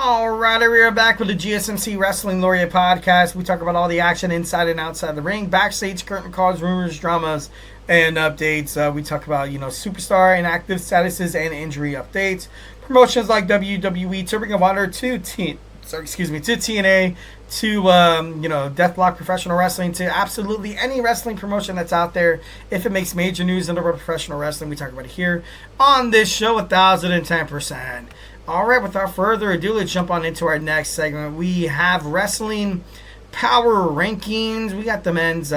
Alright, we are back with the GSMC Wrestling Laureate podcast. We talk about all the action inside and outside the ring, backstage, curtain calls, rumors, dramas, and updates. We talk about, superstar and active statuses and injury updates. Promotions like WWE to Ring of Honor to TNA to Death Block Professional Wrestling to absolutely any wrestling promotion that's out there. If it makes major news in the world of professional wrestling, we talk about it here on this show 1010%. All right, without further ado, let's jump on into our next segment. We have wrestling power rankings. We got the men's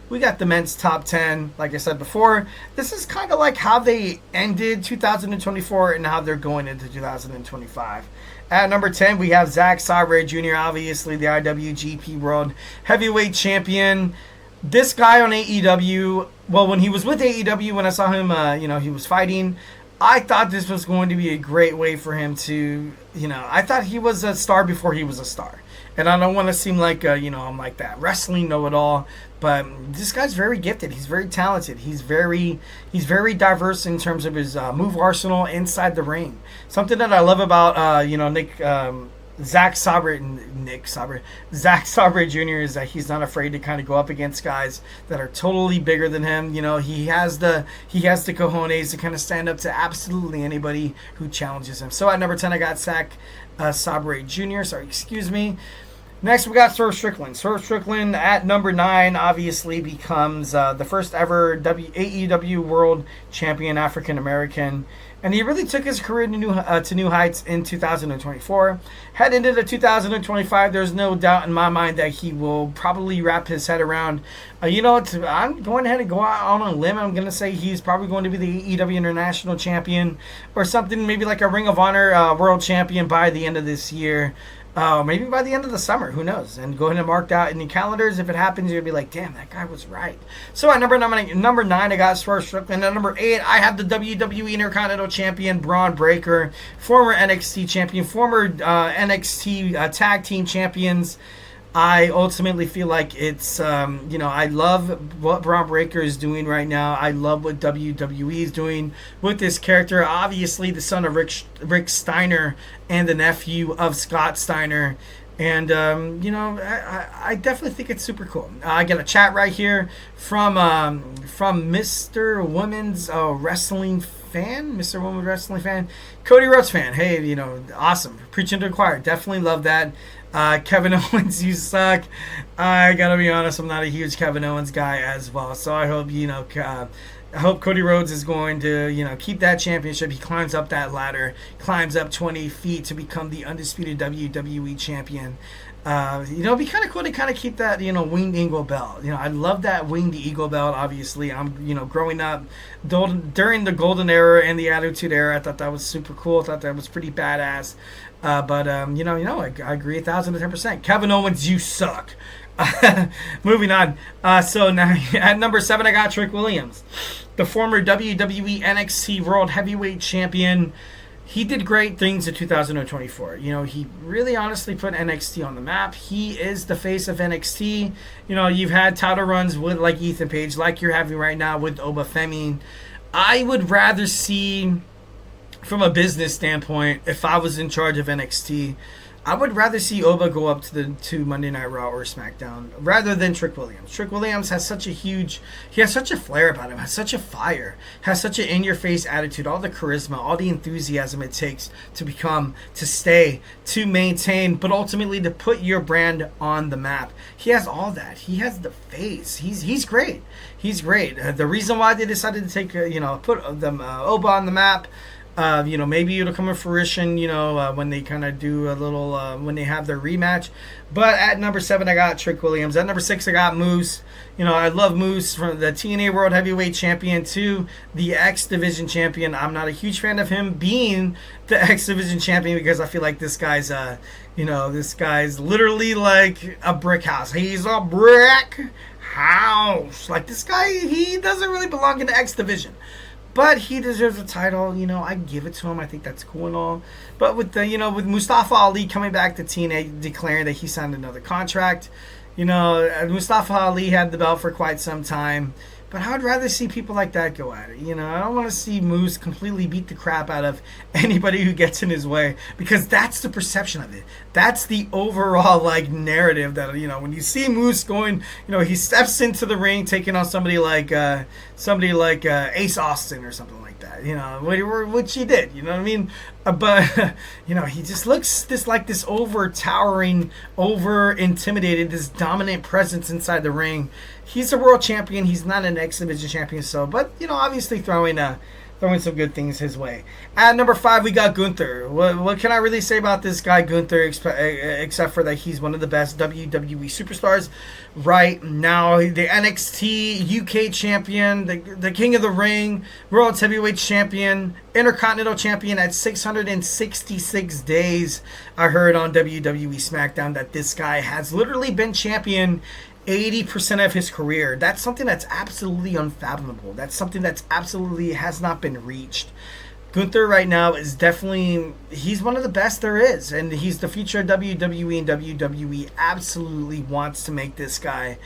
we got the men's top 10. Like I said before, this is kind of like how they ended 2024 and how they're going into 2025. At number 10, we have Zack Sabre Jr., obviously the IWGP World Heavyweight Champion. This guy on AEW, well, when he was with AEW, when I saw him, he was fighting, I thought this was going to be a great way for him to, I thought he was a star before he was a star. And I don't want to seem like, I'm like that wrestling know-it-all. But this guy's very gifted. He's very talented. He's very diverse in terms of his move arsenal inside the ring. Something that I love about, Zack Sabre Jr. is that he's not afraid to kind of go up against guys that are totally bigger than him. He has the cojones to kind of stand up to absolutely anybody who challenges him. So at number 10, I got Zack Sabre Jr. Next, we got Swerve Strickland. Swerve Strickland at number 9 obviously becomes the first ever AEW World Champion African American. And he really took his career to new heights in 2024. Heading into 2025, there's no doubt in my mind that he will probably wrap his head around. I'm going ahead and go out on a limb. I'm going to say he's probably going to be the AEW International Champion or something, maybe like a Ring of Honor World Champion by the end of this year. Maybe by the end of the summer, who knows? And go ahead and mark that in the calendars. If it happens, you'll be like, damn, that guy was right. So at number 9, I got Swerve Strickland. At number 8, I have the WWE Intercontinental Champion, Braun Breaker, former NXT champion, former NXT tag team champions. I ultimately feel like it's, I love what Braun Breaker is doing right now. I love what WWE is doing with this character. Obviously, the son of Rick Steiner and the nephew of Scott Steiner. And, I definitely think it's super cool. I got a chat right here from Mr. Women's Wrestling fan, Cody Rhodes fan. Hey, awesome. Preaching to the choir. Definitely love that. Kevin Owens, you suck. I gotta be honest, I'm not a huge Kevin Owens guy as well. So I hope, I hope Cody Rhodes is going to, keep that championship. He climbs up that ladder, climbs up 20 feet to become the undisputed WWE champion. It'd be kind of cool to kind of keep that, winged eagle belt. I love that winged eagle belt, obviously. I'm, growing up during the golden era and the attitude era, I thought that was super cool. I thought that was pretty badass. I agree 1,010%. Kevin Owens, you suck. Moving on. So now at number 7, I got Trick Williams, the former WWE NXT World Heavyweight Champion. He did great things in 2024. He really honestly put NXT on the map. He is the face of NXT. You've had title runs with like Ethan Page, like you're having right now with Oba Femi. I would rather see, from a business standpoint, if I was in charge of NXT, I would rather see Oba go up to Monday Night Raw or SmackDown rather than Trick Williams. Trick Williams has such a flair about him, has such a fire, has such an in-your-face attitude, all the charisma, all the enthusiasm it takes to stay, to maintain, but ultimately to put your brand on the map. He has all that. He has the face. He's great. He's great. The reason why they decided to take put them Oba on the map. Maybe it'll come to fruition, when they kind of do a little, when they have their rematch. But at number 7, I got Trick Williams. At number 6, I got Moose. I love Moose, from the TNA World Heavyweight Champion to the X Division Champion. I'm not a huge fan of him being the X Division Champion because I feel like this guy's literally like a brick house. He's a brick house. Like, this guy, he doesn't really belong in the X Division. But he deserves a title, I give it to him. I think that's cool and all. But with with Mustafa Ali coming back to TNA, declaring that he signed another contract, Mustafa Ali had the belt for quite some time. But I would rather see people like that go at it. You know, I don't want to see Moose completely beat the crap out of anybody who gets in his way, because that's the perception of it. That's the overall like narrative that, you know, when you see Moose going, you know, he steps into the ring taking on somebody like Ace Austin or something like that. You know, which he did. You know what I mean? But you know, he just looks this over towering, over intimidated, this dominant presence inside the ring. He's a world champion. He's not an X Division champion, so, but you know, obviously throwing some good things his way. At number 5, we got Gunther. What can I really say about this guy, Gunther, except for that he's one of the best WWE superstars right now. The NXT UK champion, the King of the Ring, World's Heavyweight champion, Intercontinental champion at 666 days. I heard on WWE SmackDown that this guy has literally been champion 80% of his career. That's something that's absolutely unfathomable. That's something that's absolutely has not been reached. Gunther right now is definitely, he's one of the best there is, and he's the future of WWE, and WWE absolutely wants to make this guy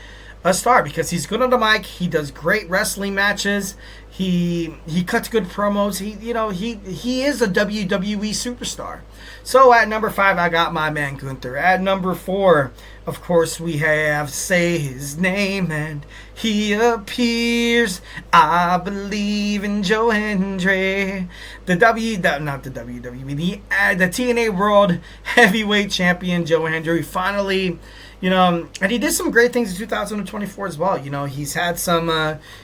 a star because he's good on the mic. He does great wrestling matches. He cuts good promos. He is a WWE superstar. So at number 5, I got my man Gunther. At number 4, of course, we have Say His Name and He Appears. I believe in Joe Hendry. The TNA World Heavyweight Champion Joe Hendry finally, you know, and he did some great things in 2024 as well. You know, he's had some,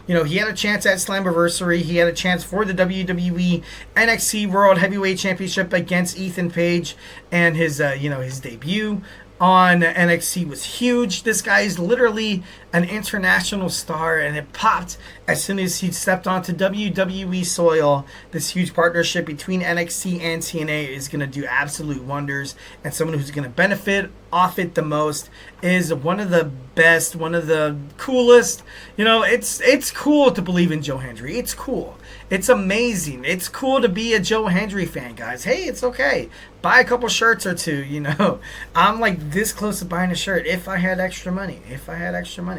he had a chance at Slammiversary. He had a chance for the WWE NXT World Heavyweight Championship against Ethan Page, and his debut on NXT was huge. This guy is literally an international star, and it popped as soon as he stepped onto WWE soil. This huge partnership between NXT and TNA is going to do absolute wonders, and someone who's going to benefit off it the most is one of the best, one of the coolest. You know, it's cool to believe in Joe Hendry. It's cool. It's amazing. It's cool to be a Joe Hendry fan, guys. Hey, it's okay. Buy a couple shirts or two, you know. I'm like this close to buying a shirt if I had extra money.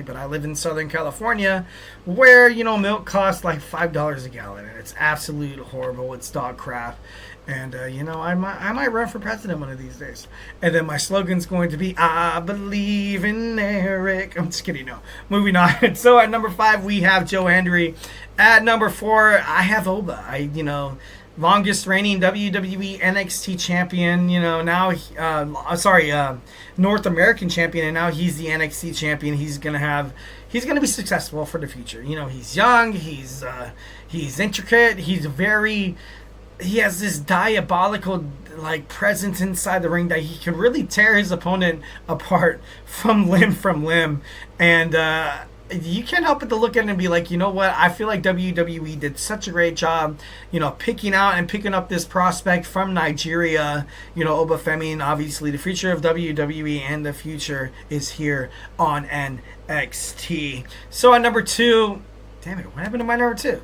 But I live in Southern California where, you know, milk costs like $5 a gallon, and it's absolute horrible. It's dog crap. And, I might run for president one of these days. And then my slogan's going to be, I believe in Eric. I'm just kidding. No. Moving on. So at number 5, we have Joe Hendry. At number 4, I have Oba. Longest reigning WWE NXT champion, North American champion, and now he's the NXT champion. He's gonna be successful for the future. You know, he's young, he's intricate, he has this diabolical like presence inside the ring that he can really tear his opponent apart from limb, and you can't help but to look at it and be like, you know what? I feel like WWE did such a great job, you know, picking up this prospect from Nigeria, you know, Obafemi. Obviously, the future of WWE and the future is here on NXT. So at number 2, damn it, what happened to my number 2?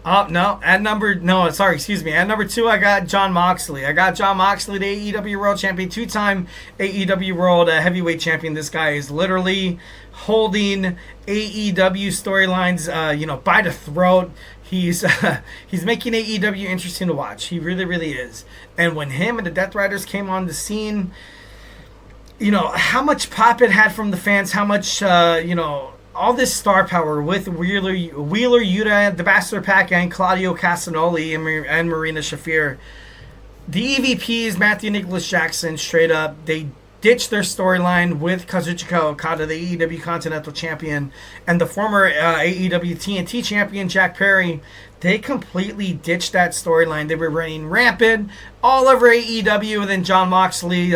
At number 2, I got Jon Moxley. The AEW World Champion, 2-time AEW World Heavyweight Champion. This guy is literally holding AEW storylines, by the throat. He's making AEW interesting to watch. He really, really is. And when him and the Death Riders came on the scene, you know, how much pop it had from the fans, how much, all this star power with Wheeler Yuta, the Bachelor Pack, and Claudio Castagnoli and Marina Shafir. The EVPs, Matthew Nicholas Jackson, straight up, they ditched their storyline with Kazuchika Okada, the AEW Continental Champion, and the former AEW TNT Champion, Jack Perry. They completely ditched that storyline. They were running rampant all over AEW, and then Jon Moxley,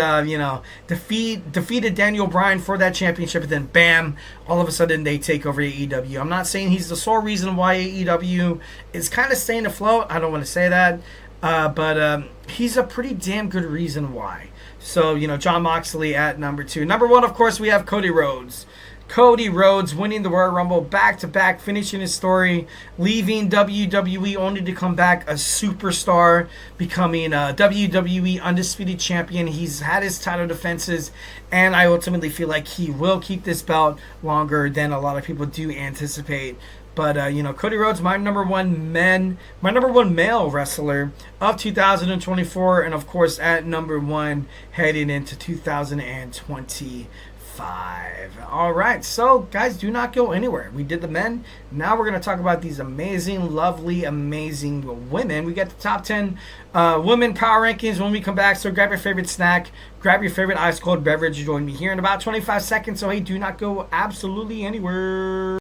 defeated Daniel Bryan for that championship, and then bam, all of a sudden they take over AEW. I'm not saying he's the sole reason why AEW is kind of staying afloat. I don't want to say that, but he's a pretty damn good reason why. So, Jon Moxley at number 2. Number 1, of course, we have Cody Rhodes. Cody Rhodes winning the Royal Rumble back-to-back, finishing his story, leaving WWE only to come back a superstar, becoming a WWE Undisputed Champion. He's had his title defenses, and I ultimately feel like he will keep this belt longer than a lot of people do anticipate. But Cody Rhodes, my number one male wrestler of 2024, and of course at number one heading into 2025. All right, so guys, do not go anywhere. We did the men. Now we're going to talk about these amazing, lovely, amazing women. We got the top 10 women power rankings when we come back. So grab your favorite snack, grab your favorite ice cold beverage. Join me here in about 25 seconds. So hey, do not go absolutely anywhere.